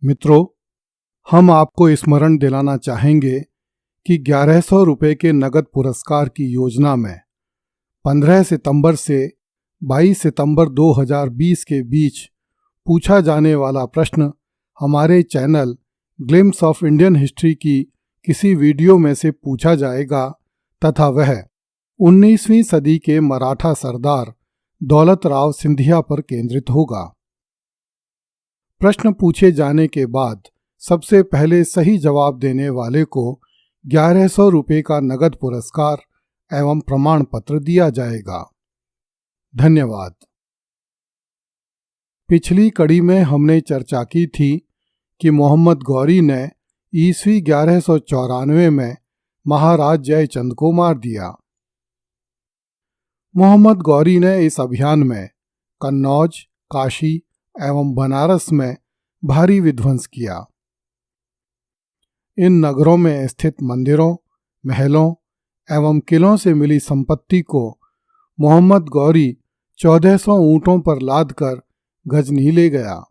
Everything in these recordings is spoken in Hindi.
मित्रों, हम आपको स्मरण दिलाना चाहेंगे कि 1100 रुपये के नगद पुरस्कार की योजना में 15 सितंबर से 22 सितंबर 2020 के बीच पूछा जाने वाला प्रश्न हमारे channel glimpse of Indian history की किसी वीडियो में से पूछा जाएगा तथा वह 19वीं सदी के मराठा सरदार दौलत राव सिंधिया पर केंद्रित होगा। प्रश्न पूछे जाने के बाद सबसे पहले सही जवाब देने वाले को 1100 रुपये का नगद पुरस्कार एवं प्रमाण पत्र दिया जाएगा। धन्यवाद। पिछली कड़ी में हमने चर्चा की थी कि मोहम्मद गौरी ने ईस्वी 1194 में महाराज जयचंद को मार दिया। मोहम्मद गौरी ने इस अभियान में कन्नौज, काशी एवं बनारस में भारी विध्वंस किया। इन नगरों में स्थित मंदिरों, महलों एवं किलों से मिली संपत्ति को मोहम्मद गौरी 1400 ऊंटों पर लादकर गजनी ले गया।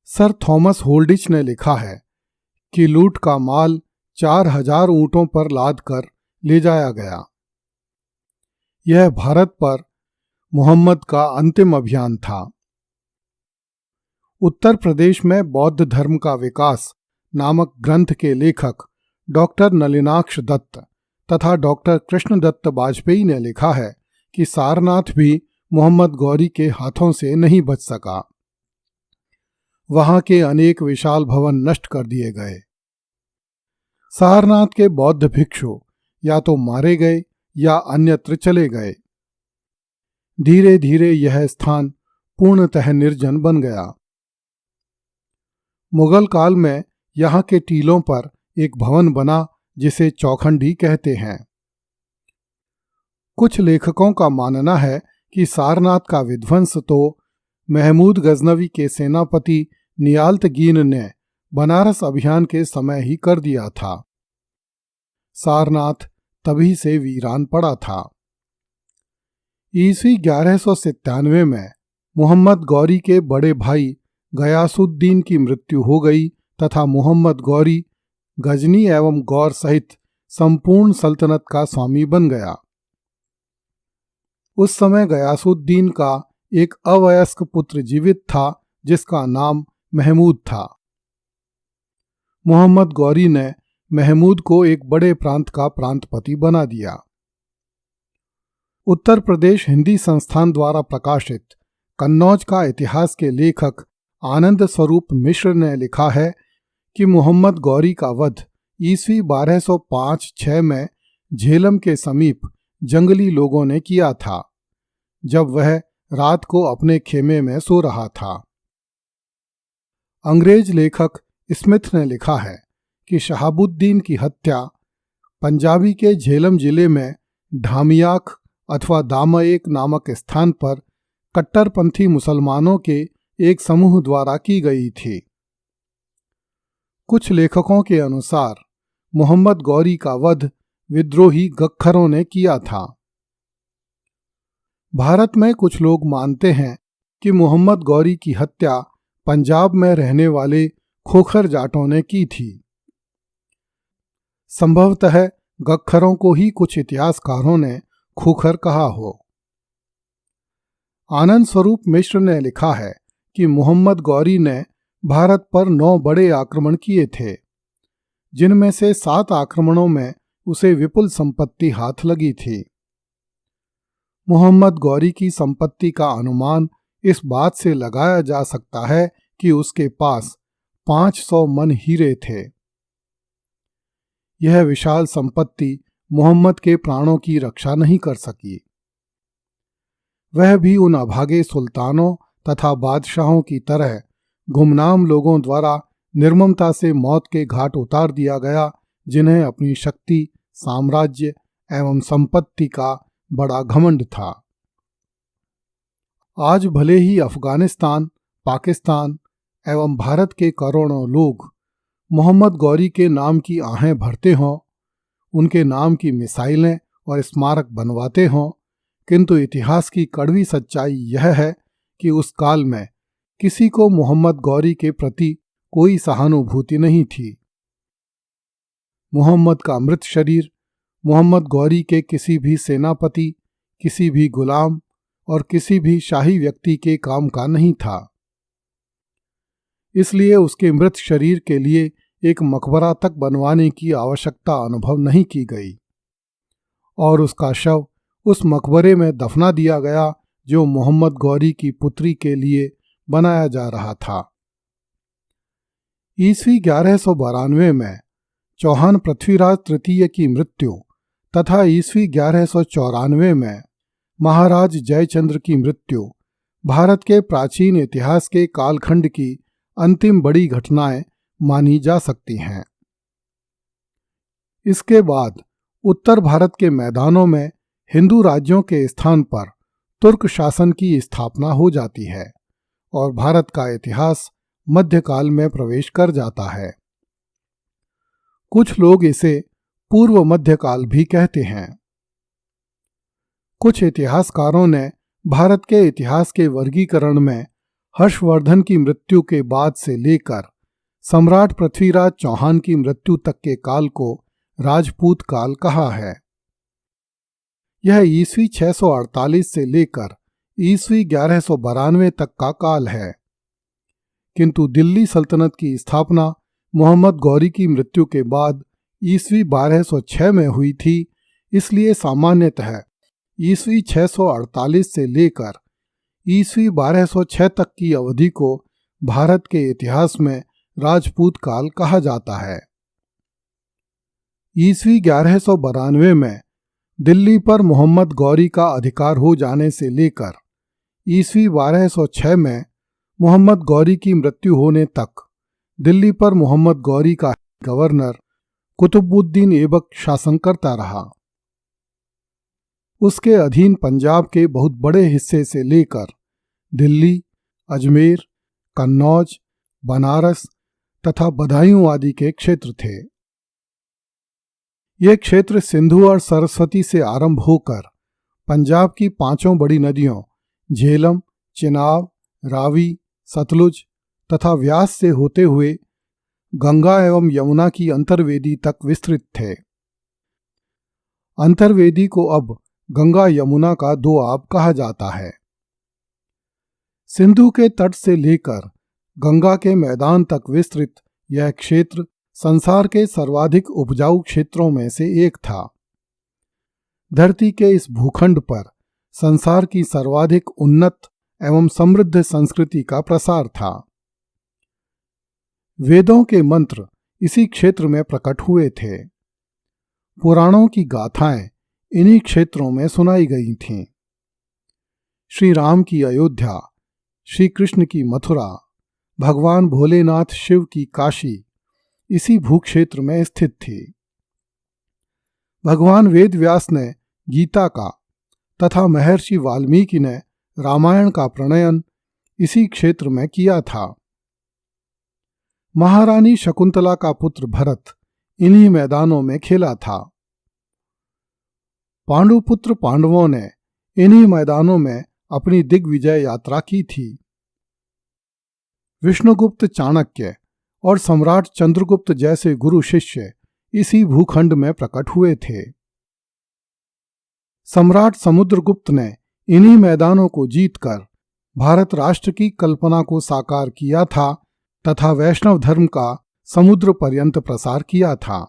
सर थॉमस होल्डिच ने लिखा है कि लूट का माल 4000 ऊंटों पर लादकर ले जाया गया। यह भारत पर मोहम्मद का अंतिम अभियान था। उत्तर प्रदेश में बौद्ध धर्म का विकास नामक ग्रंथ के लेखक डॉक्टर नलिनाक्ष दत्त तथा डॉक्टर कृष्णदत्त बाजपेयी ने लिखा है कि सारनाथ भी मोहम्मद गौरी के हाथों से नहीं बच सका। वहां के अनेक विशाल भवन नष्ट कर दिए गए। सारनाथ के बौद्ध भिक्षु या तो मारे गए या अन्यत्र चले गए। धीरे धीरे यह स्थान पूर्णतः निर्जन बन गया। मुगल काल में यहाँ के टीलों पर एक भवन बना जिसे चौखंडी कहते हैं। कुछ लेखकों का मानना है कि सारनाथ का विध्वंस तो महमूद गजनवी के सेनापति नियाल्तगीन ने बनारस अभियान के समय ही कर दिया था। सारनाथ तभी से वीरान पड़ा था। ईस्वी 1197 में मोहम्मद गौरी के बड़े भाई गयासुद्दीन की मृत्यु हो गई तथा मोहम्मद गौरी गजनी एवं गौर सहित संपूर्ण सल्तनत का स्वामी बन गया। उस समय गयासुद्दीन का एक अवयस्क पुत्र जीवित था जिसका नाम महमूद था। मोहम्मद गौरी ने महमूद को एक बड़े प्रांत का प्रांतपति बना दिया। उत्तर प्रदेश हिंदी संस्थान द्वारा प्रकाशित कन्नौज का इतिहास के लेखक आनंद स्वरूप मिश्र ने लिखा है कि मोहम्मद गौरी का वध ईस्वी 1205-6 में झेलम के समीप जंगली लोगों ने किया था, जब वह रात को अपने खेमे में सो रहा था। अंग्रेज लेखक स्मिथ ने लिखा है कि शहाबुद्दीन की हत्या पंजाबी के झेलम जिले में ढामियाक अथवा दामएक नामक स्थान पर कट्टरपंथी मुसलमानों के एक समूह द्वारा की गई थी। कुछ लेखकों के अनुसार मोहम्मद गौरी का वध विद्रोही गख्खरों ने किया था। भारत में कुछ लोग मानते हैं कि मोहम्मद गौरी की हत्या पंजाब में रहने वाले खोखर जाटों ने की थी। संभवतः गख्खरों को ही कुछ इतिहासकारों ने खोखर कहा हो। आनंद स्वरूप मिश्र ने लिखा है कि मोहम्मद गौरी ने भारत पर 9 बड़े आक्रमण किए थे, जिनमें से 7 आक्रमणों में उसे विपुल संपत्ति हाथ लगी थी। मोहम्मद गौरी की संपत्ति का अनुमान इस बात से लगाया जा सकता है कि उसके पास 500 मन हीरे थे। यह विशाल संपत्ति मोहम्मद के प्राणों की रक्षा नहीं कर सकी। वह भी उन अभागे सुल्तानों तथा बादशाहों की तरह गुमनाम लोगों द्वारा निर्ममता से मौत के घाट उतार दिया गया, जिन्हें अपनी शक्ति, साम्राज्य एवं संपत्ति का बड़ा घमंड था। आज भले ही अफगानिस्तान, पाकिस्तान एवं भारत के करोड़ों लोग मोहम्मद गौरी के नाम की आहें भरते हों, उनके नाम की मिसाइलें और स्मारक बनवाते हों, किंतु इतिहास की कड़वी सच्चाई यह है कि उस काल में किसी को मोहम्मद गौरी के प्रति कोई सहानुभूति नहीं थी। मोहम्मद का मृत शरीर मोहम्मद गौरी के किसी भी सेनापति, किसी भी गुलाम और किसी भी शाही व्यक्ति के काम का नहीं था। इसलिए उसके मृत शरीर के लिए एक मकबरा तक बनवाने की आवश्यकता अनुभव नहीं की गई और उसका शव उस मकबरे में दफना दिया गया जो मोहम्मद गौरी की पुत्री के लिए बनाया जा रहा था। ईस्वी 1192 में चौहान पृथ्वीराज तृतीय की मृत्यु तथा ईस्वी 1194 में महाराज जयचंद्र की मृत्यु भारत के प्राचीन इतिहास के कालखंड की अंतिम बड़ी घटनाएं मानी जा सकती हैं। इसके बाद उत्तर भारत के मैदानों में हिंदू राज्यों के स्थान पर तुर्क शासन की स्थापना हो जाती है और भारत का इतिहास मध्यकाल में प्रवेश कर जाता है। कुछ लोग इसे पूर्व मध्यकाल भी कहते हैं। कुछ इतिहासकारों ने भारत के इतिहास के वर्गीकरण में हर्षवर्धन की मृत्यु के बाद से लेकर सम्राट पृथ्वीराज चौहान की मृत्यु तक के काल को राजपूत काल कहा है। यह ईस्वी 648 से लेकर ईस्वी 1192 तक का काल है, किंतु दिल्ली सल्तनत की स्थापना मोहम्मद गौरी की मृत्यु के बाद ईस्वी 1206 में हुई थी। इसलिए सामान्यतः ईस्वी 648 से लेकर ईस्वी 1206 तक की अवधि को भारत के इतिहास में राजपूत काल कहा जाता है। ईस्वी 1192 में दिल्ली पर मोहम्मद गौरी का अधिकार हो जाने से लेकर ईस्वी 1206 में मोहम्मद गौरी की मृत्यु होने तक दिल्ली पर मोहम्मद गौरी का गवर्नर कुतुबुद्दीन ऐबक शासन करता रहा। उसके अधीन पंजाब के बहुत बड़े हिस्से से लेकर दिल्ली, अजमेर, कन्नौज, बनारस तथा बदायूं आदि के क्षेत्र थे। ये क्षेत्र सिंधु और सरस्वती से आरंभ होकर पंजाब की 5 बड़ी नदियों झेलम, चिनाब, रावी, सतलुज तथा व्यास से होते हुए गंगा एवं यमुना की अंतर्वेदी तक विस्तृत थे। अंतर्वेदी को अब गंगा यमुना का दोआब कहा जाता है। सिंधु के तट से लेकर गंगा के मैदान तक विस्तृत यह क्षेत्र संसार के सर्वाधिक उपजाऊ क्षेत्रों में से एक था। धरती के इस भूखंड पर संसार की सर्वाधिक उन्नत एवं समृद्ध संस्कृति का प्रसार था। वेदों के मंत्र इसी क्षेत्र में प्रकट हुए थे। पुराणों की गाथाएं इन्हीं क्षेत्रों में सुनाई गई थीं। श्री राम की अयोध्या, श्री कृष्ण की मथुरा, भगवान भोलेनाथ शिव की काशी इसी भूक्षेत्र में स्थित थी। भगवान वेद व्यास ने गीता का तथा महर्षि वाल्मीकि ने रामायण का प्रणयन इसी क्षेत्र में किया था। महारानी शकुंतला का पुत्र भरत इन्हीं मैदानों में खेला था। पांडुपुत्र पांडवों ने इन्हीं मैदानों में अपनी दिग्विजय यात्रा की थी। विष्णुगुप्त, चाणक्य और सम्राट चंद्रगुप्त जैसे गुरु शिष्य इसी भूखंड में प्रकट हुए थे। सम्राट समुद्रगुप्त ने इन्हीं मैदानों को जीतकर भारत राष्ट्र की कल्पना को साकार किया था तथा वैष्णव धर्म का समुद्र पर्यंत प्रसार किया था।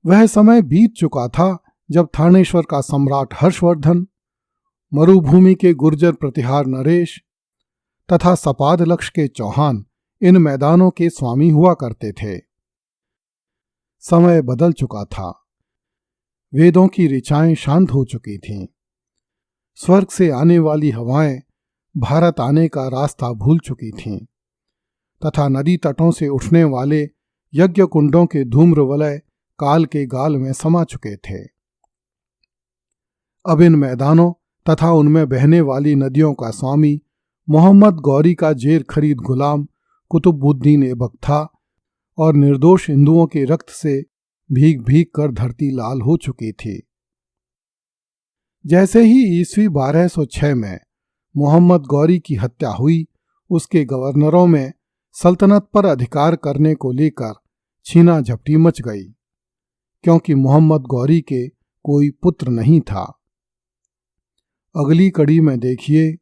वह समय बीत चुका था जब थानेश्वर का सम्राट हर्षवर्धन, मरुभूमि के गुर्जर प्रतिहार नरेश तथा सपादलक्ष के चौहान इन मैदानों के स्वामी हुआ करते थे। समय बदल चुका था। वेदों की ऋचाएं शांत हो चुकी थीं। स्वर्ग से आने वाली हवाएं भारत आने का रास्ता भूल चुकी थीं तथा नदी तटों से उठने वाले यज्ञ कुंडों के धूम्र वलय काल के गाल में समा चुके थे। अब इन मैदानों तथा उनमें बहने वाली नदियों का स्वामी मोहम्मद गौरी का जेर खरीद गुलाम कुतुबुद्दीन ऐबक था और निर्दोष हिंदुओं के रक्त से भीग भीग कर धरती लाल हो चुकी थी। जैसे ही ईस्वी 1206 में मोहम्मद गौरी की हत्या हुई, उसके गवर्नरों में सल्तनत पर अधिकार करने को लेकर छीना झपटी मच गई, क्योंकि मोहम्मद गौरी के कोई पुत्र नहीं था। अगली कड़ी में देखिए